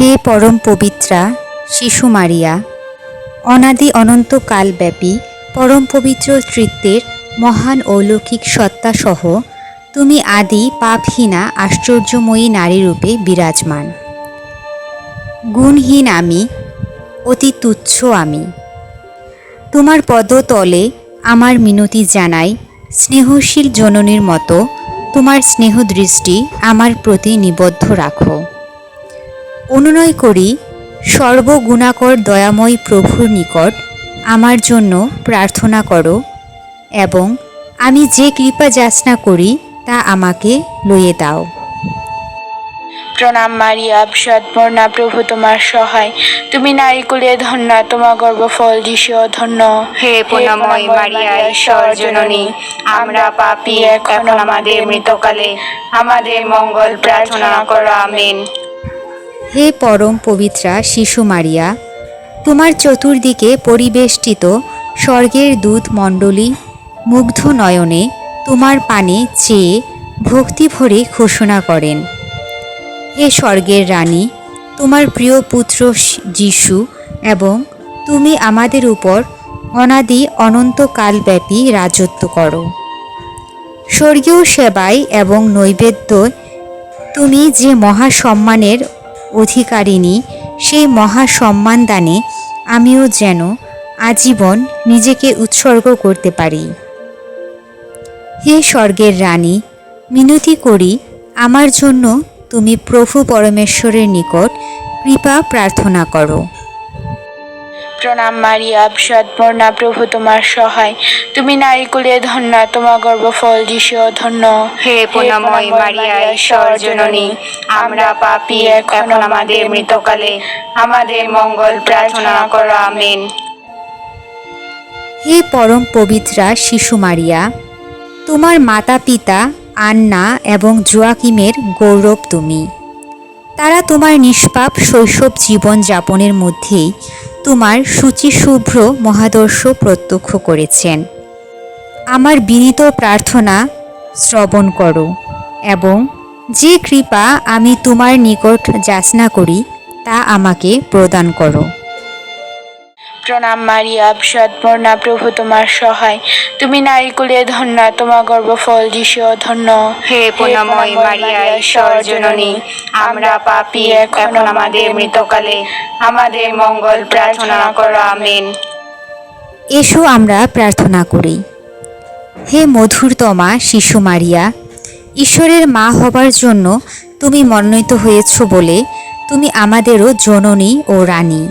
হে পরম পবিত্রা শিশু মারিয়া, অনাদি অনন্তকালব্যাপী পরম পবিত্র তৃত্বের মহান অলৌকিক সত্তাসহ তুমি আদি পাপহীনা আশ্চর্যময়ী নারীরূপে বিরাজমান। গুণহীন আমি, অতি তুচ্ছ আমি। তোমার পদতলে আমার মিনতি জানাই, স্নেহশীল জননীর মতো তোমার স্নেহদৃষ্টি আমার প্রতি নিবদ্ধ রাখো। অনুনয় করি সর্বগুণাকর দয়াময় প্রভুর নিকট আমার জন্য প্রার্থনা করো এবং আমি যে কৃপা যাচনা করি তা আমাকে লইয়ে দাও। প্রণাম মারিয়া, সৎপূর্ণা, প্রভু তোমার সহায়। তুমি নারীকুলে ধন্যা, তোমার গর্ভফল যিশুও ধন্য। হে পুণ্যময়ী মারিয়া, ঈশ্বর জননী, আমরা পাপী এখন আমাদের মৃতকালে আমাদের মঙ্গল প্রার্থনা করো। আমেন। হে পরম পবিত্রা শিশু মারিয়া, তোমার চতুর্দিকে পরিবেষ্টিত স্বর্গের দূত মণ্ডলী মুগ্ধ নয়নে তোমার পানে চেয়ে ভক্তি ভরে ঘোষণা করেন, হে স্বর্গের রানী, তোমার প্রিয় পুত্র যিশু এবং তুমি আমাদের উপর অনাদি অনন্তকালব্যাপী রাজত্ব করো। স্বর্গীয় সেবায় এবং নৈবেদ্যয় তুমি যে মহাসম্মানের অধিকারিণী, সেই মহাসম্মান দানে আমিও যেন আজীবন নিজেকে উৎসর্গ করতে পারি। হে স্বর্গের রানী, মিনতি করি আমার জন্য তুমি প্রভু পরমেশ্বরের নিকট কৃপা প্রার্থনা করো। প্রণাম মারিয়া, সৎপূর্ণা, প্রভু তোমার সহায়। তুমি নারীকুলে ধন্যা, তোমার গর্ভফল যিশুও ধন্য। হে পুণ্যময়ী মারিয়া, ঈশ্বর জননী, আমরা পাপী এখন আমাদের মৃতকালে আমাদের মঙ্গল প্রার্থনা করো। আমেন। হে পরম পবিত্রা শিশু মারিয়া, তোমার মাতা পিতা আন্না এবং জোয়াকিমের গৌরব তুমি। তারা তোমার নিষ্পাপ শৈশব জীবন যাপনের মধ্যেই তোমার শুচিশুভ্র মহাদর্শ প্রত্যক্ষ করেছেন। আমার বিনীত প্রার্থনা শ্রবণ করো এবং যে কৃপা আমি তোমার নিকট যাচনা করি তা আমাকে প্রদান করো। প্রণাম মারিয়া, সৎপূর্ণা, প্রভু তোমার সহায়। তুমি নারীকুলে ধন্যা, তোমার গর্ভফল যিশুও ধন্য। হে পুণ্যময়ী মারিয়া, ঈশ্বর জননী, আমরা পাপী এখন আমাদের মৃতকালে আমাদের মঙ্গল প্রার্থনা করো। আমেন। এসো আমরা প্রার্থনা করি। হে মধুরতমা শিশু মারিয়া, ঈশ্বরের মা হবার জন্য তুমি মনোনীত হয়েছ বলে তুমি আমাদেরও জননী ও রানী।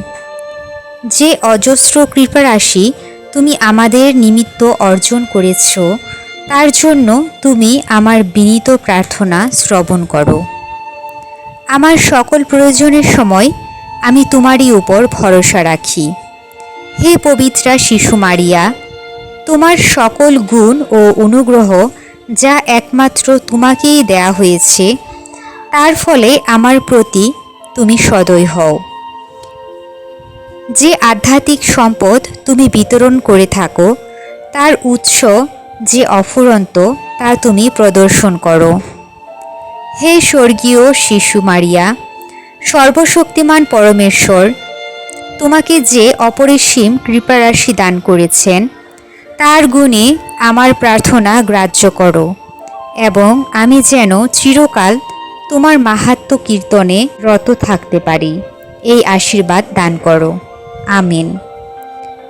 যে অজস্র কৃপারাশি তুমি আমাদের নিমিত্ত অর্জন করেছ, তার জন্য তুমি আমার বিনীত প্রার্থনা শ্রবণ করো। আমার সকল প্রয়োজনের সময় আমি তোমারই উপর ভরসা রাখি। হে পবিত্রা শিশু মারিয়া, তোমার সকল গুণ ও অনুগ্রহ যা একমাত্র তোমাকেই দেয়া হয়েছে, তার ফলে আমার প্রতি তুমি সদয় হও। যে আধ্যাত্মিক সম্পদ তুমি বিতরণ করে থাকো, তার উৎস যে অফুরন্ত তা তুমি প্রদর্শন করো। হে স্বর্গীয় শিশু মারিয়া, সর্বশক্তিমান পরমেশ্বর তোমাকে যে অপরিসীম কৃপারাশি দান করেছেন, তার গুণে আমার প্রার্থনা গ্রাহ্য করো এবং আমি যেন চিরকাল তোমার মাহাত্ম্য কীর্তনে রত থাকতে পারি, এই আশীর্বাদ দান করো। আমিন।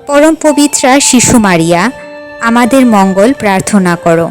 পরম পবিত্রা শিশু মারিয়া, আমাদের মঙ্গল প্রার্থনা করো।